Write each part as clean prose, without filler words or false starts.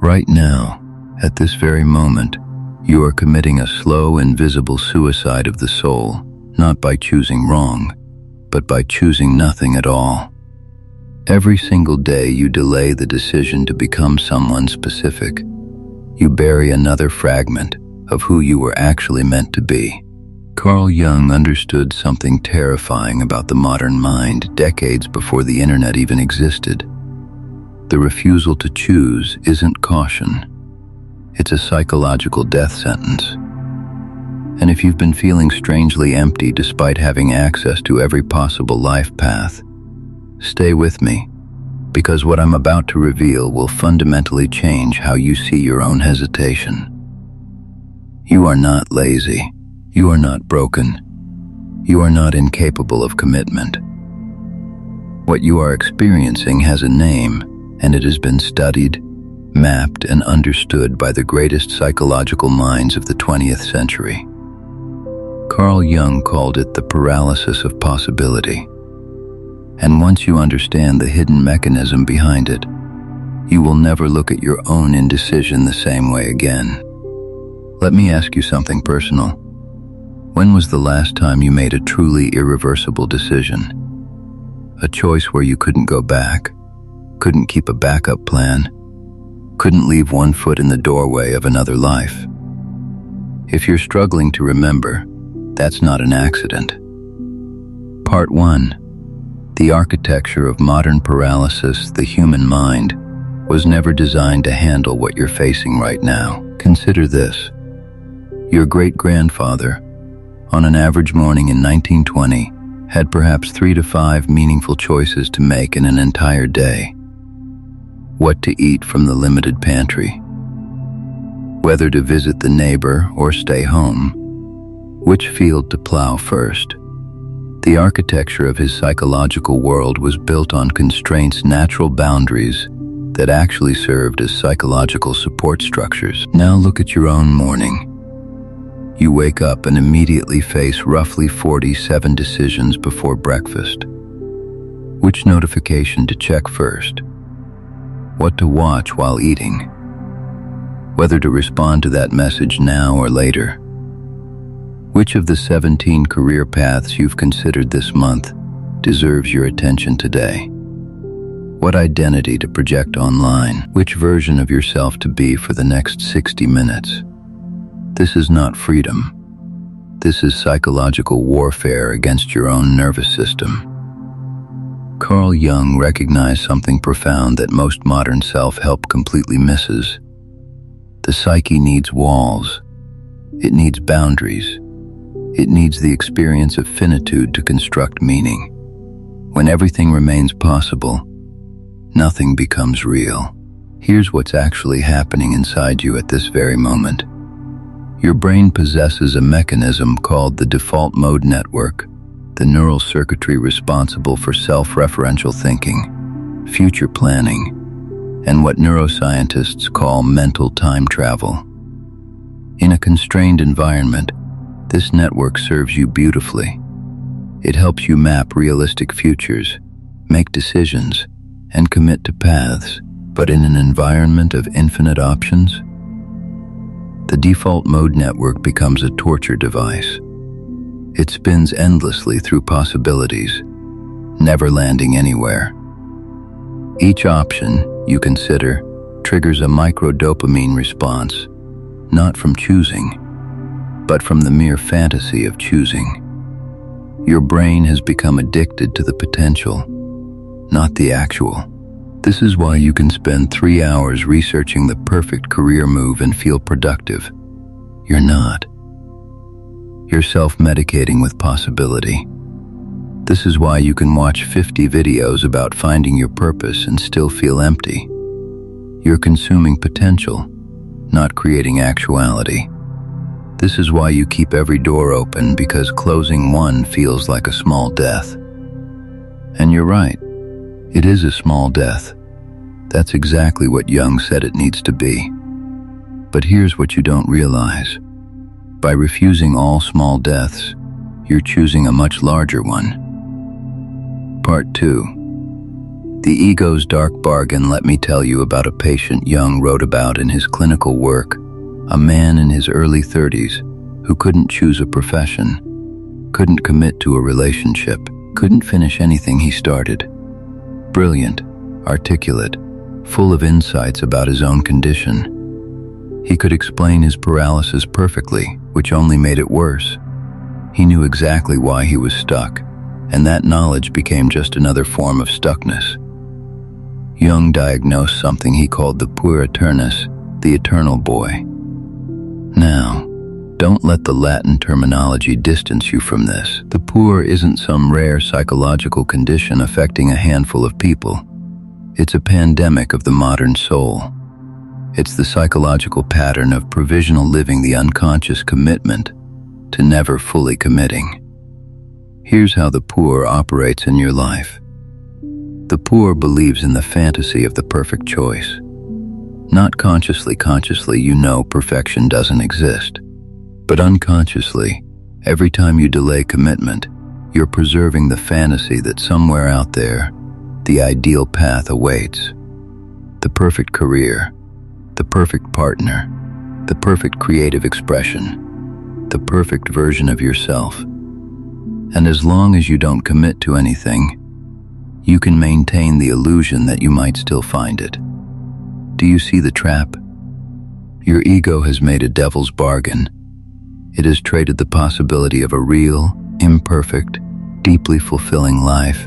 Right now, at this very moment, you are committing a slow, invisible suicide of the soul, not by choosing wrong, but by choosing nothing at all. Every single day you delay the decision to become someone specific. You bury another fragment of who you were actually meant to be. Carl Jung understood something terrifying about the modern mind decades before the internet even existed. The refusal to choose isn't caution. It's a psychological death sentence. And if you've been feeling strangely empty despite having access to every possible life path, stay with me, because what I'm about to reveal will fundamentally change how you see your own hesitation. You are not lazy. You are not broken. You are not incapable of commitment. What you are experiencing has a name, and it has been studied, mapped, and understood by the greatest psychological minds of the 20th century. Carl Jung called it the paralysis of possibility. And once you understand the hidden mechanism behind it, you will never look at your own indecision the same way again. Let me ask you something personal. When was the last time you made a truly irreversible decision? A choice where you couldn't go back, couldn't keep a backup plan, couldn't leave one foot in the doorway of another life. If you're struggling to remember, that's not an accident. Part 1. The architecture of modern paralysis, the human mind, was never designed to handle what you're facing right now. Consider this. Your great-grandfather, on an average morning in 1920, had perhaps 3 to 5 meaningful choices to make in an entire day. What to eat from the limited pantry, whether to visit the neighbor or stay home, which field to plow first. The architecture of his psychological world was built on constraints, natural boundaries that actually served as psychological support structures. Now look at your own morning. You wake up and immediately face roughly 47 decisions before breakfast. Which notification to check first? What to watch while eating? Whether to respond to that message now or later? Which of the 17 career paths you've considered this month deserves your attention today? What identity to project online? Which version of yourself to be for the next 60 minutes? This is not freedom. This is psychological warfare against your own nervous system. Carl Jung recognized something profound that most modern self-help completely misses. The psyche needs walls. It needs boundaries. It needs the experience of finitude to construct meaning. When everything remains possible, nothing becomes real. Here's what's actually happening inside you at this very moment. Your brain possesses a mechanism called the default mode network, the neural circuitry responsible for self-referential thinking, future planning, and what neuroscientists call mental time travel. In a constrained environment, this network serves you beautifully. It helps you map realistic futures, make decisions, and commit to paths, but in an environment of infinite options, the default mode network becomes a torture device. It spins endlessly through possibilities, never landing anywhere. Each option you consider triggers a microdopamine response, not from choosing, but from the mere fantasy of choosing. Your brain has become addicted to the potential, not the actual. This is why you can spend 3 hours researching the perfect career move and feel productive. You're not. You're self-medicating with possibility. This is why you can watch 50 videos about finding your purpose and still feel empty. You're consuming potential, not creating actuality. This is why you keep every door open, because closing one feels like a small death. And you're right. It is a small death. That's exactly what Jung said it needs to be. But here's what you don't realize. By refusing all small deaths, you're choosing a much larger one. Part 2. The ego's dark bargain. Let me tell you about a patient Jung wrote about in his clinical work, a man in his early 30s who couldn't choose a profession, couldn't commit to a relationship, couldn't finish anything he started. Brilliant, articulate, full of insights about his own condition. He could explain his paralysis perfectly, which only made it worse. He knew exactly why he was stuck, and that knowledge became just another form of stuckness. Jung diagnosed something he called the Puer Aeternus, the eternal boy. Now, don't let the Latin terminology distance you from this. The Puer isn't some rare psychological condition affecting a handful of people. It's a pandemic of the modern soul. It's the psychological pattern of provisional living, the unconscious commitment to never fully committing. Here's how the Puer operates in your life. The Puer believes in the fantasy of the perfect choice. Not consciously, you know perfection doesn't exist. But unconsciously, every time you delay commitment, you're preserving the fantasy that somewhere out there, the ideal path awaits. The perfect career, the perfect partner, the perfect creative expression, the perfect version of yourself. And as long as you don't commit to anything, you can maintain the illusion that you might still find it. Do you see the trap? Your ego has made a devil's bargain. It has traded the possibility of a real, imperfect, deeply fulfilling life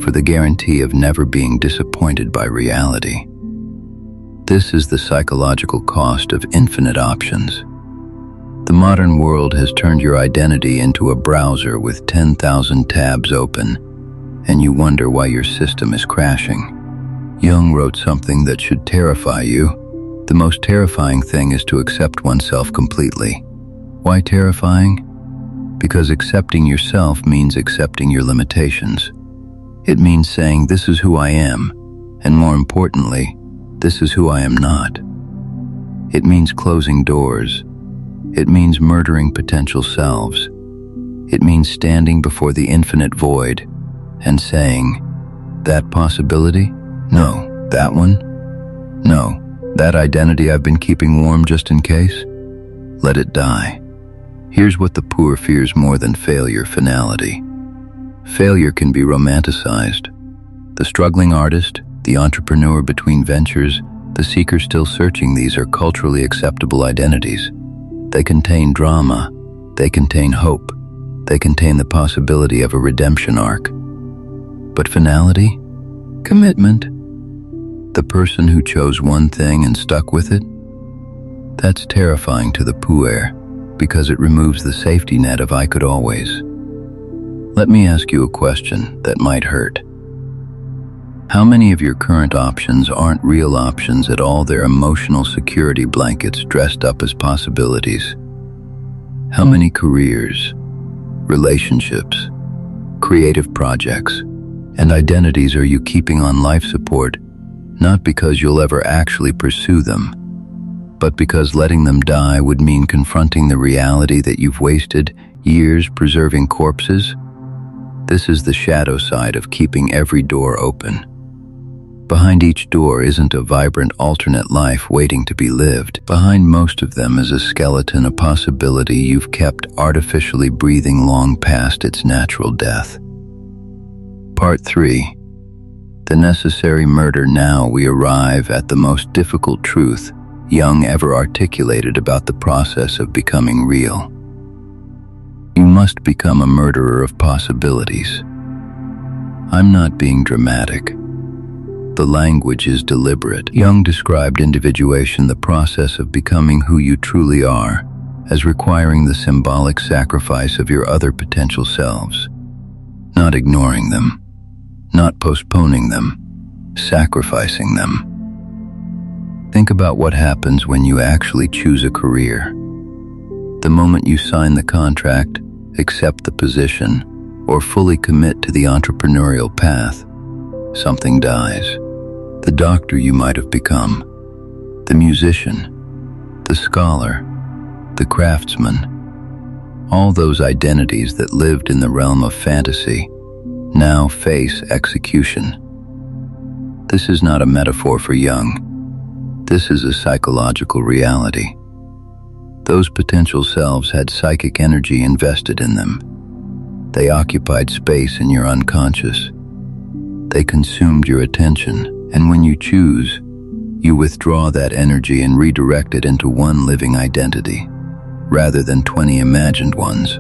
for the guarantee of never being disappointed by reality. This is the psychological cost of infinite options. The modern world has turned your identity into a browser with 10,000 tabs open, and you wonder why your system is crashing. Jung wrote something that should terrify you. The most terrifying thing is to accept oneself completely. Why terrifying? Because accepting yourself means accepting your limitations. It means saying, this is who I am, and more importantly, this is who I am not. It means closing doors. It means murdering potential selves. It means standing before the infinite void and saying, that possibility? No. That one? No. That identity I've been keeping warm just in case? Let it die. Here's what the Puer fears more than failure: finality. Failure can be romanticized. The struggling artist, the entrepreneur between ventures, the seeker still searching, these are culturally acceptable identities. They contain drama. They contain hope. They contain the possibility of a redemption arc. But finality? Commitment. The person who chose one thing and stuck with it? That's terrifying to the Puer, because it removes the safety net of I could always. Let me ask you a question that might hurt. How many of your current options aren't real options at all? They're emotional security blankets dressed up as possibilities. How many careers, relationships, creative projects, and identities are you keeping on life support, not because you'll ever actually pursue them, but because letting them die would mean confronting the reality that you've wasted years preserving corpses? This is the shadow side of keeping every door open. Behind each door isn't a vibrant alternate life waiting to be lived. Behind most of them is a skeleton, a possibility you've kept artificially breathing long past its natural death. Part 3. The necessary murder. Now we arrive at the most difficult truth Jung ever articulated about the process of becoming real. You must become a murderer of possibilities. I'm not being dramatic. The language is deliberate. Jung described individuation, the process of becoming who you truly are, as requiring the symbolic sacrifice of your other potential selves. Not ignoring them, not postponing them, sacrificing them. Think about what happens when you actually choose a career. The moment you sign the contract, accept the position, or fully commit to the entrepreneurial path, something dies. The doctor you might have become, the musician, the scholar, the craftsman, all those identities that lived in the realm of fantasy now face execution. This is not a metaphor for Jung. This is a psychological reality. Those potential selves had psychic energy invested in them. They occupied space in your unconscious. They consumed your attention, and when you choose, you withdraw that energy and redirect it into one living identity, rather than 20 imagined ones.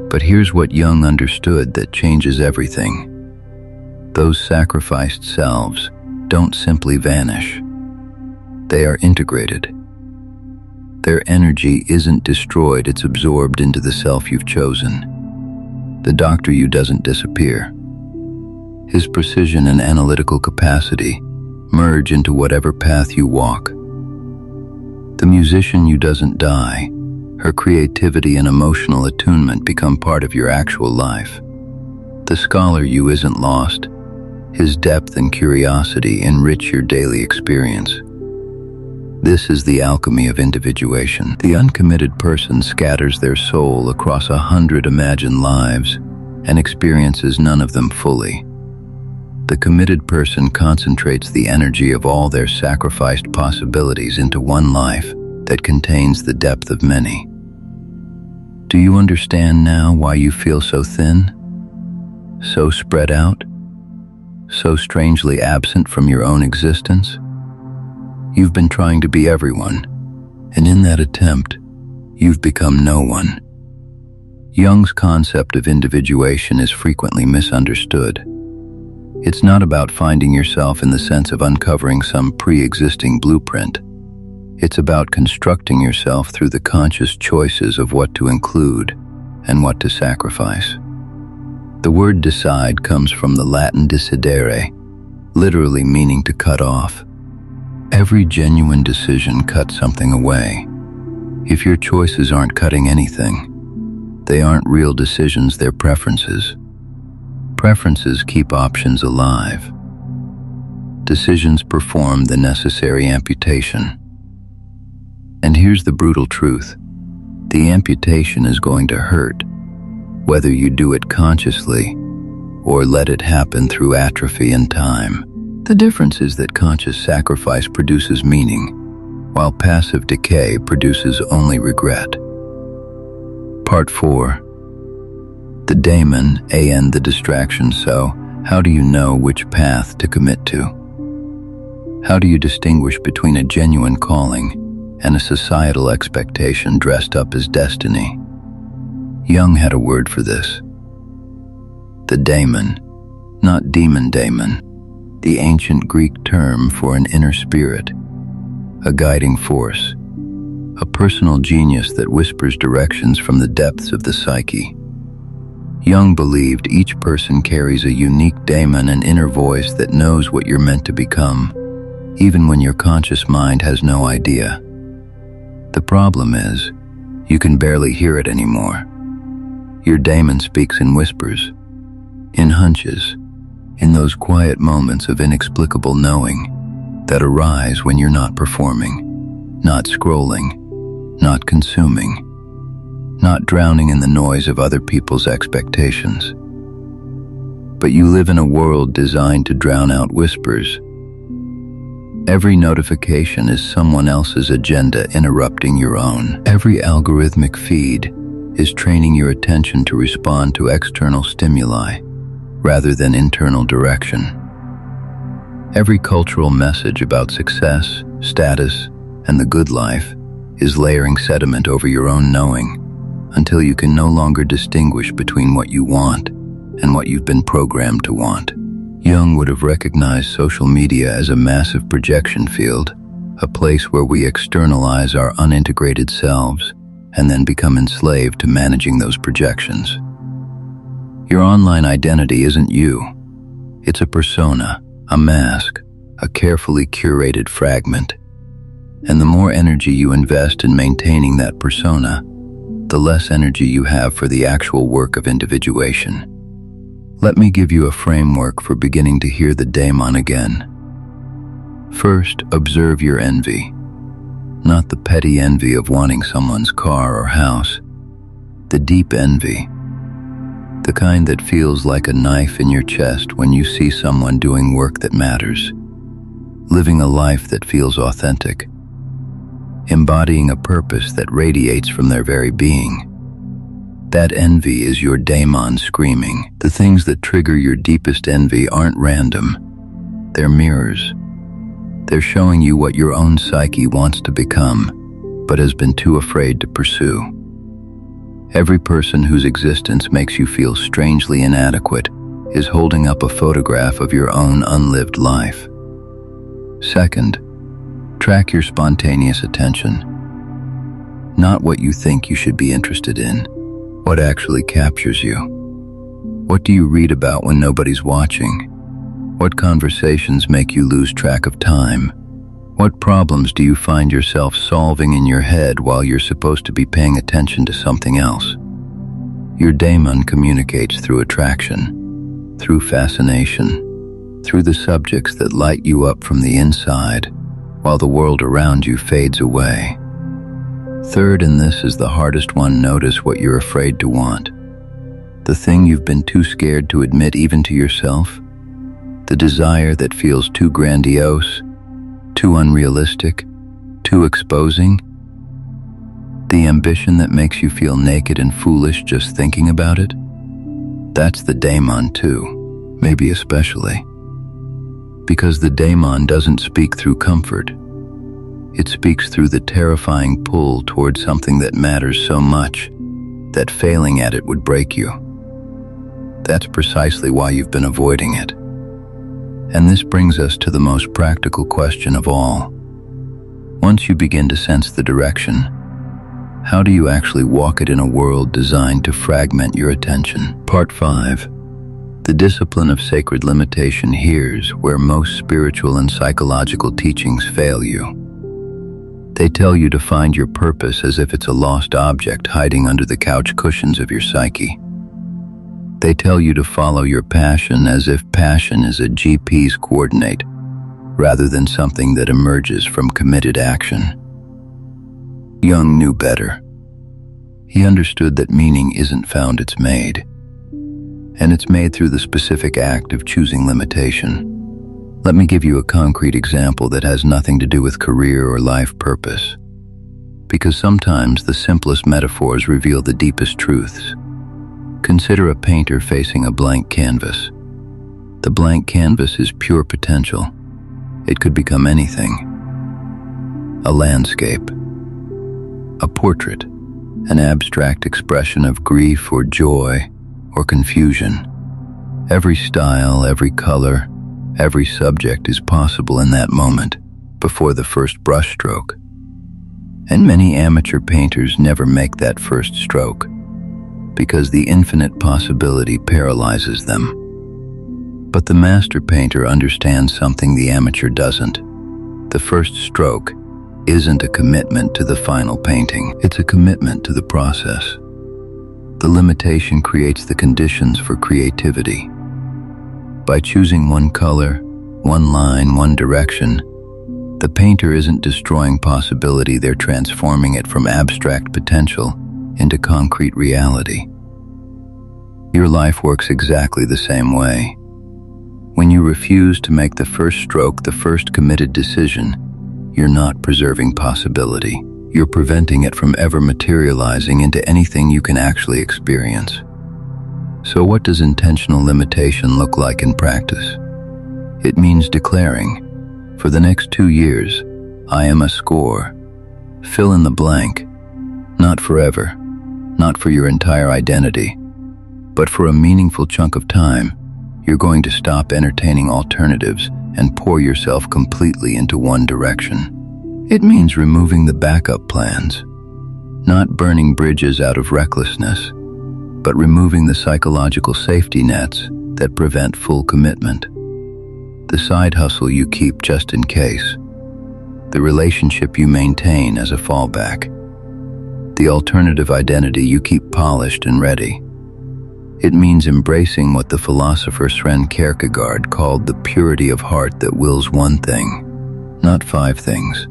But here's what Jung understood that changes everything. Those sacrificed selves don't simply vanish. They are integrated. Their energy isn't destroyed, it's absorbed into the self you've chosen. The doctor you doesn't disappear. His precision and analytical capacity merge into whatever path you walk. The musician you doesn't die. Her creativity and emotional attunement become part of your actual life. The scholar you isn't lost. His depth and curiosity enrich your daily experience. This is the alchemy of individuation. The uncommitted person scatters their soul across 100 imagined lives and experiences none of them fully. The committed person concentrates the energy of all their sacrificed possibilities into one life that contains the depth of many. Do you understand now why you feel so thin, so spread out, so strangely absent from your own existence? You've been trying to be everyone, and in that attempt, you've become no one. Jung's concept of individuation is frequently misunderstood. It's not about finding yourself in the sense of uncovering some pre-existing blueprint. It's about constructing yourself through the conscious choices of what to include and what to sacrifice. The word decide comes from the Latin decidere, literally meaning to cut off. Every genuine decision cuts something away. If your choices aren't cutting anything, they aren't real decisions, they're preferences. Preferences keep options alive. Decisions perform the necessary amputation. And here's the brutal truth. The amputation is going to hurt, whether you do it consciously or let it happen through atrophy and time. The difference is that conscious sacrifice produces meaning, while passive decay produces only regret. Part 4. The daimon, and the distraction. So, how do you know which path to commit to? How do you distinguish between a genuine calling and a societal expectation dressed up as destiny? Jung had a word for this. The daimon, not demon daimon, the ancient Greek term for an inner spirit, a guiding force, a personal genius that whispers directions from the depths of the psyche. Jung believed each person carries a unique daimon, an inner voice that knows what you're meant to become, even when your conscious mind has no idea. The problem is, you can barely hear it anymore. Your daimon speaks in whispers, in hunches, in those quiet moments of inexplicable knowing that arise when you're not performing, not scrolling, not consuming, not drowning in the noise of other people's expectations. But you live in a world designed to drown out whispers. Every notification is someone else's agenda interrupting your own. Every algorithmic feed is training your attention to respond to external stimuli rather than internal direction. Every cultural message about success, status, and the good life is layering sediment over your own knowing until you can no longer distinguish between what you want and what you've been programmed to want. Jung would have recognized social media as a massive projection field, a place where we externalize our unintegrated selves and then become enslaved to managing those projections. Your online identity isn't you. It's a persona, a mask, a carefully curated fragment. And the more energy you invest in maintaining that persona, the less energy you have for the actual work of individuation. Let me give you a framework for beginning to hear the daimon again. First, observe your envy. Not the petty envy of wanting someone's car or house. The deep envy. The kind that feels like a knife in your chest when you see someone doing work that matters, living a life that feels authentic, embodying a purpose that radiates from their very being. That envy is your daimon screaming. The things that trigger your deepest envy aren't random. They're mirrors. They're showing you what your own psyche wants to become, but has been too afraid to pursue. Every person whose existence makes you feel strangely inadequate is holding up a photograph of your own unlived life. Second, track your spontaneous attention. Not what you think you should be interested in, what actually captures you. What do you read about when nobody's watching? What conversations make you lose track of time? What problems do you find yourself solving in your head while you're supposed to be paying attention to something else? Your daimon communicates through attraction, through fascination, through the subjects that light you up from the inside, while the world around you fades away. Third, and this is the hardest one, notice what you're afraid to want. The thing you've been too scared to admit even to yourself. The desire that feels too grandiose, too unrealistic, too exposing. The ambition that makes you feel naked and foolish just thinking about it. That's the daimon too, maybe especially. Because the daimon doesn't speak through comfort. It speaks through the terrifying pull towards something that matters so much that failing at it would break you. That's precisely why you've been avoiding it. And this brings us to the most practical question of all. Once you begin to sense the direction, how do you actually walk it in a world designed to fragment your attention? Part 5. The discipline of sacred limitation. Here's where most spiritual and psychological teachings fail you. They tell you to find your purpose as if it's a lost object hiding under the couch cushions of your psyche. They tell you to follow your passion as if passion is a GP's coordinate, rather than something that emerges from committed action. Jung knew better. He understood that meaning isn't found, it's made. And it's made through the specific act of choosing limitation. Let me give you a concrete example that has nothing to do with career or life purpose. Because sometimes the simplest metaphors reveal the deepest truths. Consider a painter facing a blank canvas. The blank canvas is pure potential. It could become anything. A landscape, a portrait, an abstract expression of grief or joy or confusion. Every style, every color, every subject is possible in that moment, before the first brushstroke. And many amateur painters never make that first stroke, because the infinite possibility paralyzes them. But the master painter understands something the amateur doesn't. The first stroke isn't a commitment to the final painting, it's a commitment to the process. The limitation creates the conditions for creativity. By choosing one color, one line, one direction, the painter isn't destroying possibility, they're transforming it from abstract potential into concrete reality. Your life works exactly the same way. When you refuse to make the first stroke, the first committed decision, you're not preserving possibility. You're preventing it from ever materializing into anything you can actually experience. So what does intentional limitation look like in practice? It means declaring, for the next 2 years, I am a score. Fill in the blank. Not forever, not for your entire identity, but for a meaningful chunk of time, you're going to stop entertaining alternatives and pour yourself completely into one direction. It means removing the backup plans, not burning bridges out of recklessness, but removing the psychological safety nets that prevent full commitment. The side hustle you keep just in case, the relationship you maintain as a fallback, the alternative identity you keep polished and ready. It means embracing what the philosopher Søren Kierkegaard called the purity of heart that wills one thing, not 5 things,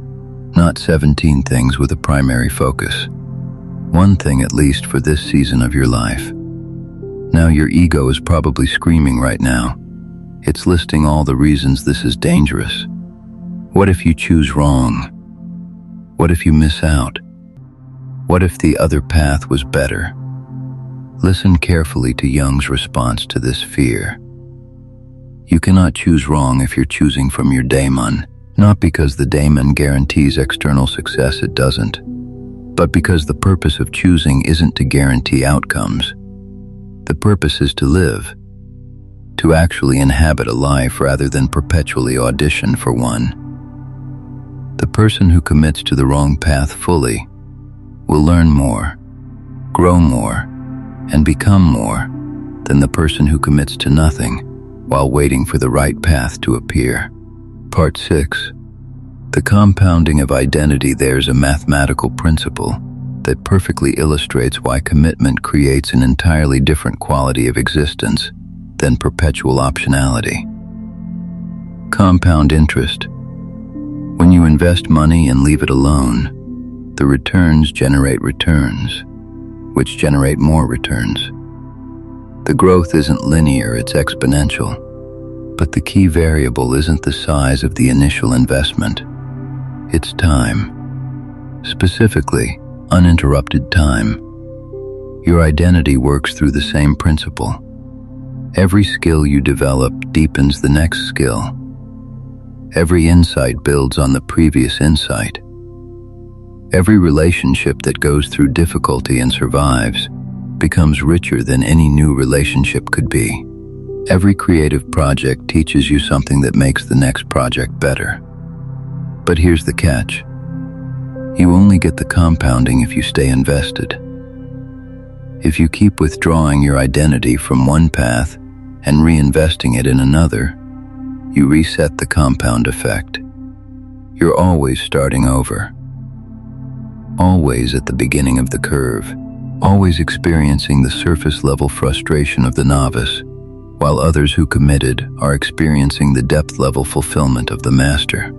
not 17 things with a primary focus. One thing at least for this season of your life. Now your ego is probably screaming right now. It's listing all the reasons this is dangerous. What if you choose wrong? What if you miss out? What if the other path was better? Listen carefully to Jung's response to this fear. You cannot choose wrong if you're choosing from your daimon, not because the daimon guarantees external success, it doesn't, but because the purpose of choosing isn't to guarantee outcomes. The purpose is to live, to actually inhabit a life rather than perpetually audition for one. The person who commits to the wrong path fully will learn more, grow more, and become more than the person who commits to nothing while waiting for the right path to appear. Part 6. The compounding of identity. There's a mathematical principle that perfectly illustrates why commitment creates an entirely different quality of existence than perpetual optionality. Compound interest. When you invest money and leave it alone, the returns generate returns, which generate more returns. The growth isn't linear, it's exponential. But the key variable isn't the size of the initial investment. It's time. Specifically, uninterrupted time. Your identity works through the same principle. Every skill you develop deepens the next skill. Every insight builds on the previous insight. Every relationship that goes through difficulty and survives becomes richer than any new relationship could be. Every creative project teaches you something that makes the next project better. But here's the catch. You only get the compounding if you stay invested. If you keep withdrawing your identity from one path and reinvesting it in another, you reset the compound effect. You're always starting over. Always at the beginning of the curve, always experiencing the surface-level frustration of the novice, while others who committed are experiencing the depth-level fulfillment of the master.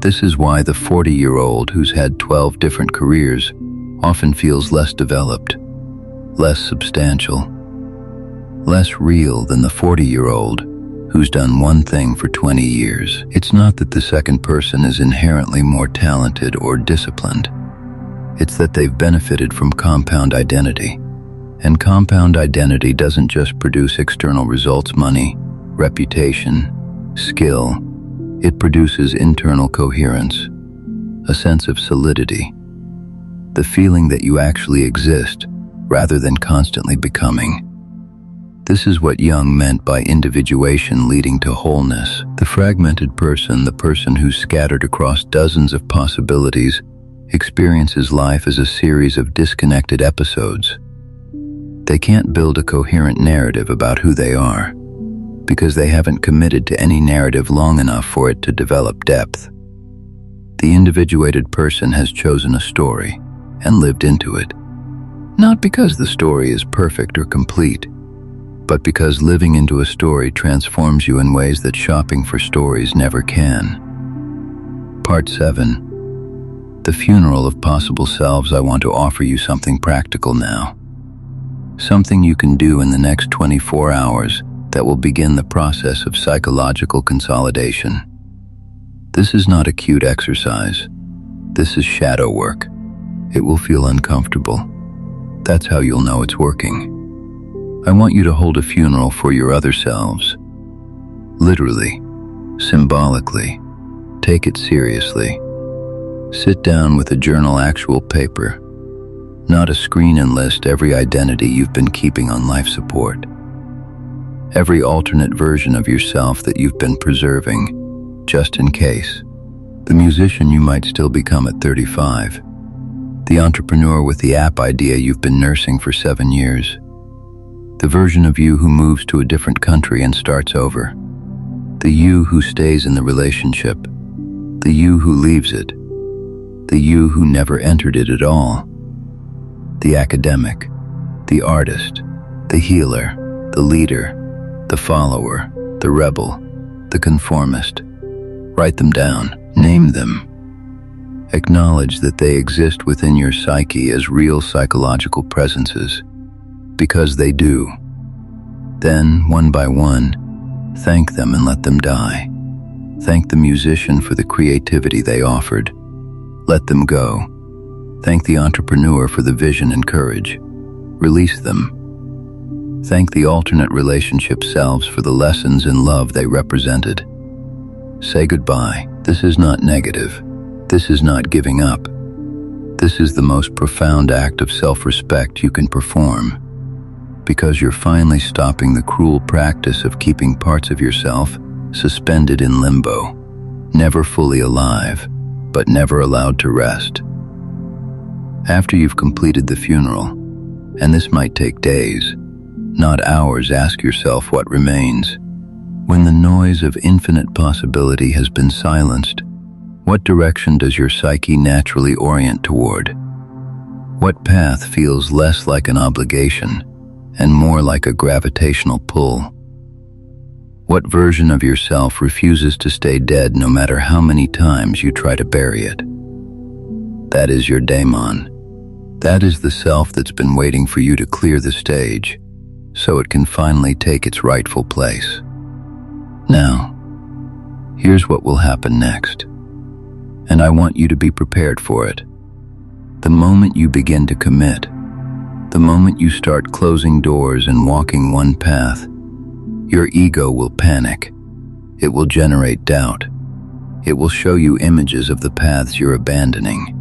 This is why the 40-year-old who's had 12 different careers often feels less developed, less substantial, less real than the 40-year-old who's done one thing for 20 years. It's not that the second person is inherently more talented or disciplined. It's that they've benefited from compound identity. And compound identity doesn't just produce external results, money, reputation, skill. It produces internal coherence, a sense of solidity, the feeling that you actually exist rather than constantly becoming. This is what Jung meant by individuation leading to wholeness. The fragmented person, the person who's scattered across dozens of possibilities, experiences life as a series of disconnected episodes. They can't build a coherent narrative about who they are, because they haven't committed to any narrative long enough for it to develop depth. The individuated person has chosen a story and lived into it, not because the story is perfect or complete, but because living into a story transforms you in ways that shopping for stories never can. Part 7. The funeral of possible selves. I want to offer you something practical now. Something you can do in the next 24 hours that will begin the process of psychological consolidation. This is not a cute exercise. This is shadow work. It will feel uncomfortable. That's how you'll know it's working. I want you to hold a funeral for your other selves. Literally, symbolically. Take it seriously. Sit down with a journal, actual paper, not a screen, and list every identity you've been keeping on life support. Every alternate version of yourself that you've been preserving, just in case. The musician you might still become at 35. The entrepreneur with the app idea you've been nursing for 7 years. The version of you who moves to a different country and starts over. The you who stays in the relationship. The you who leaves it. The you who never entered it at all. The academic, the artist, the healer, the leader, the follower, the rebel, the conformist. Write them down, name them. Acknowledge that they exist within your psyche as real psychological presences. because they do. Then, one by one, thank them and let them die. Thank the musician for the creativity they offered. Let them go. Thank the entrepreneur for the vision and courage. Release them. Thank the alternate relationship selves for the lessons in love they represented. Say goodbye. This is not negative. This is not giving up. This is the most profound act of self-respect you can perform, because you're finally stopping the cruel practice of keeping parts of yourself suspended in limbo, never fully alive, but never allowed to rest. After you've completed the funeral, and this might take days, not hours, ask yourself what remains. When the noise of infinite possibility has been silenced, what direction does your psyche naturally orient toward? What path feels less like an obligation and more like a gravitational pull? What version of yourself refuses to stay dead no matter how many times you try to bury it? That is your daimon. That is the self that's been waiting for you to clear the stage, so it can finally take its rightful place. Now, here's what will happen next, and I want you to be prepared for it. The moment you begin to commit, the moment you start closing doors and walking one path, your ego will panic. It will generate doubt. It will show you images of the paths you're abandoning.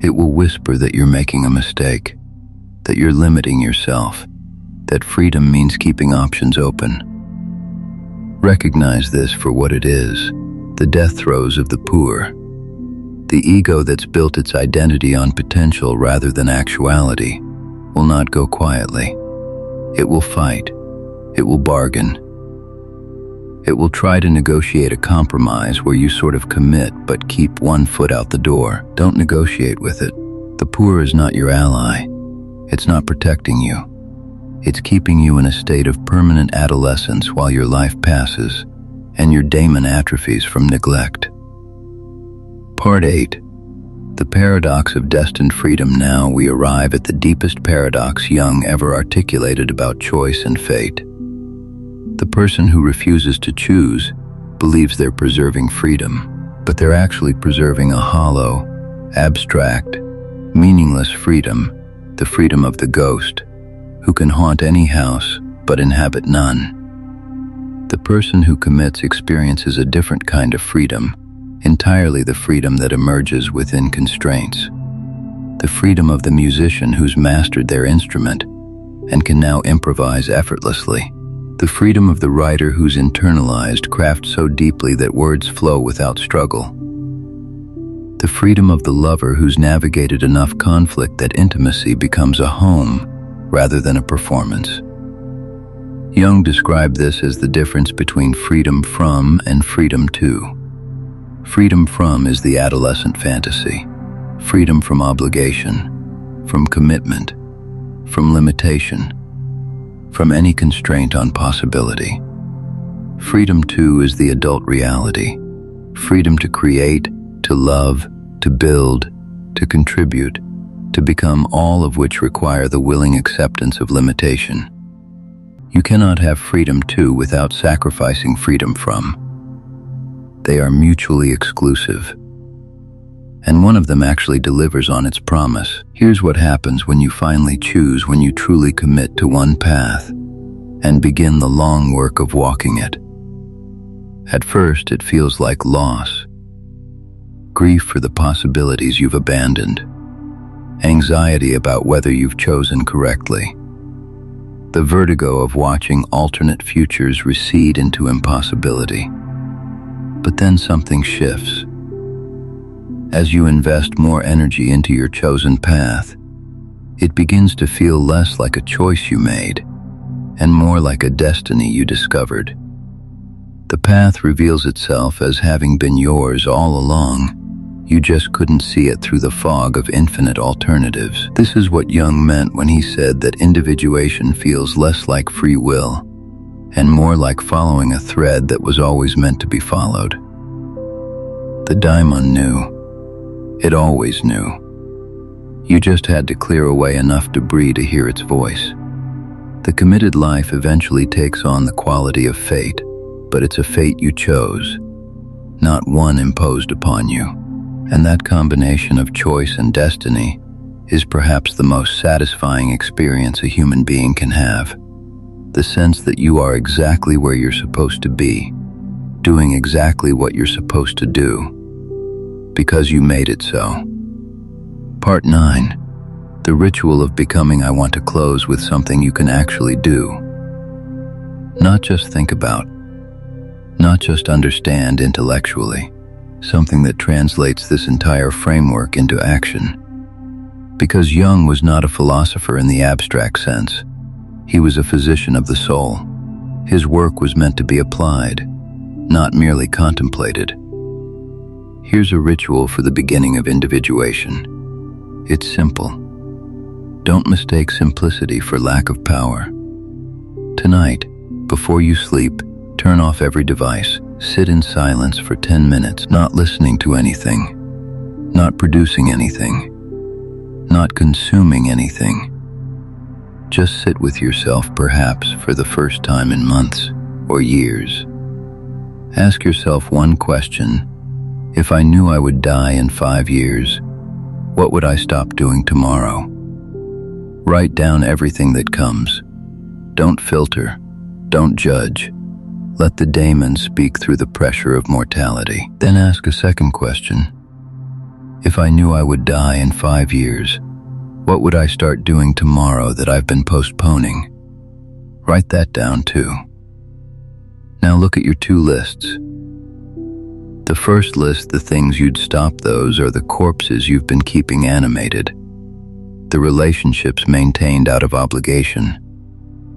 It will whisper that you're making a mistake, that you're limiting yourself, that freedom means keeping options open. Recognize this for what it is, the death throes of the poor. The ego that's built its identity on potential rather than actuality will not go quietly. It will fight. It will bargain. It will try to negotiate a compromise where you sort of commit but keep one foot out the door. Don't negotiate with it. The poor is not your ally. It's not protecting you. It's keeping you in a state of permanent adolescence while your life passes and your daimon atrophies from neglect. Part 8. The paradox of destined freedom. Now we arrive at the deepest paradox Jung ever articulated about choice and fate. The person who refuses to choose believes they're preserving freedom, but they're actually preserving a hollow, abstract, meaningless freedom, the freedom of the ghost, who can haunt any house but inhabit none. The person who commits experiences a different kind of freedom, entirely the freedom that emerges within constraints. The freedom of the musician who's mastered their instrument and can now improvise effortlessly. The freedom of the writer who's internalized craft so deeply that words flow without struggle. The freedom of the lover who's navigated enough conflict that intimacy becomes a home rather than a performance. Jung described this as the difference between freedom from and freedom to. Freedom from is the adolescent fantasy, freedom from obligation, from commitment, from limitation, from any constraint on possibility. Freedom to is the adult reality, freedom to create, to love, to build, to contribute, to become, all of which require the willing acceptance of limitation. You cannot have freedom to without sacrificing freedom from. They are mutually exclusive. And one of them actually delivers on its promise. Here's what happens when you finally choose, when you truly commit to one path and begin the long work of walking it. At first, it feels like loss, grief for the possibilities you've abandoned, anxiety about whether you've chosen correctly, the vertigo of watching alternate futures recede into impossibility. But then something shifts. As you invest more energy into your chosen path, it begins to feel less like a choice you made and more like a destiny you discovered. The path reveals itself as having been yours all along. You just couldn't see it through the fog of infinite alternatives. This is what Jung meant when he said that individuation feels less like free will and more like following a thread that was always meant to be followed. The daimon knew. It always knew. You just had to clear away enough debris to hear its voice. The committed life eventually takes on the quality of fate, but it's a fate you chose, not one imposed upon you. And that combination of choice and destiny is perhaps the most satisfying experience a human being can have. The sense that you are exactly where you're supposed to be, doing exactly what you're supposed to do, because you made it so. Part 9. The ritual of becoming. I want to close with something you can actually do. Not just think about, not just understand intellectually, something that translates this entire framework into action. Because Jung was not a philosopher in the abstract sense. He was a physician of the soul. His work was meant to be applied, not merely contemplated. Here's a ritual for the beginning of individuation. It's simple. Don't mistake simplicity for lack of power. Tonight, before you sleep, turn off every device. Sit in silence for 10 minutes, not listening to anything, not producing anything, not consuming anything. Just sit with yourself, perhaps for the first time in months or years. Ask yourself one question. If I knew I would die in 5 years, what would I stop doing tomorrow? Write down everything that comes. Don't filter. Don't judge. Let the daimon speak through the pressure of mortality. Then ask a second question. If I knew I would die in 5 years, what would I start doing tomorrow that I've been postponing? Write that down too. Now look at your 2 lists. The first list, the things you'd stop, those are the corpses you've been keeping animated. The relationships maintained out of obligation.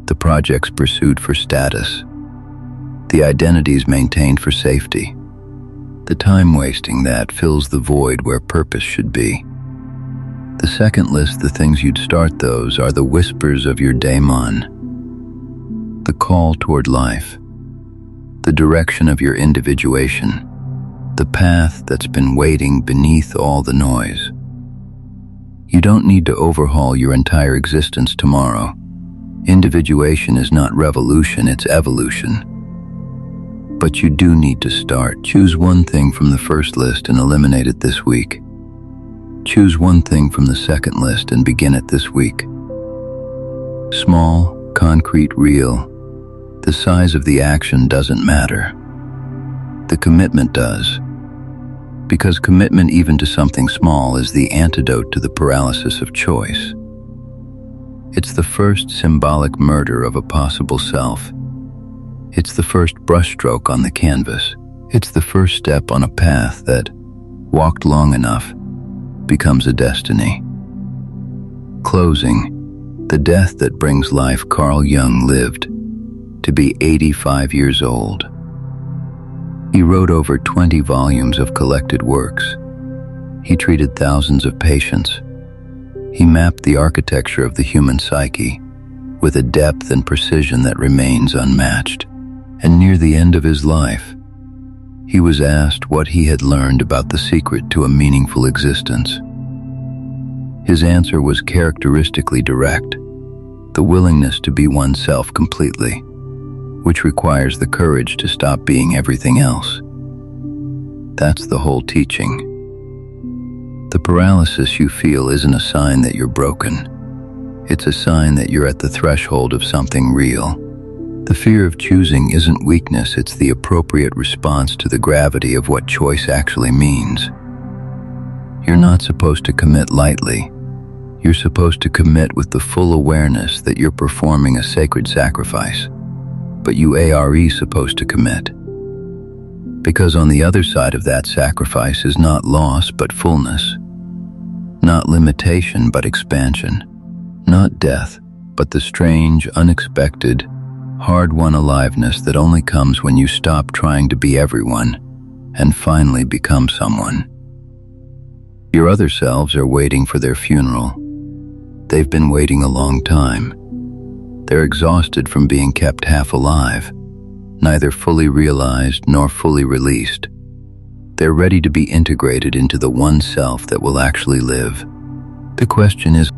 The projects pursued for status. The identities maintained for safety. The time wasting that fills the void where purpose should be. The second list, the things you'd start, those are the whispers of your daimon. The call toward life. The direction of your individuation. The path that's been waiting beneath all the noise. You don't need to overhaul your entire existence tomorrow. Individuation is not revolution, it's evolution. But you do need to start. Choose one thing from the first list and eliminate it this week. Choose one thing from the second list and begin it this week. Small, concrete, real. The size of the action doesn't matter. The commitment does. Because commitment even to something small is the antidote to the paralysis of choice. It's the first symbolic murder of a possible self. It's the first brushstroke on the canvas. It's the first step on a path that, walked long enough, becomes a destiny. Closing. The death that brings life. Carl Jung lived to be 85 years old. He wrote over 20 volumes of collected works. He treated thousands of patients. He mapped the architecture of the human psyche with a depth and precision that remains unmatched. And near the end of his life, he was asked what he had learned about the secret to a meaningful existence. His answer was characteristically direct: the willingness to be oneself completely, which requires the courage to stop being everything else. That's the whole teaching. The paralysis you feel isn't a sign that you're broken. It's a sign that you're at the threshold of something real. The fear of choosing isn't weakness, it's the appropriate response to the gravity of what choice actually means. You're not supposed to commit lightly. You're supposed to commit with the full awareness that you're performing a sacred sacrifice. But you are supposed to commit. Because on the other side of that sacrifice is not loss but fullness. Not limitation but expansion. Not death, but the strange, unexpected, hard-won aliveness that only comes when you stop trying to be everyone and finally become someone. Your other selves are waiting for their funeral. They've been waiting a long time. They're exhausted from being kept half alive, neither fully realized nor fully released. They're ready to be integrated into the one self that will actually live. The question is,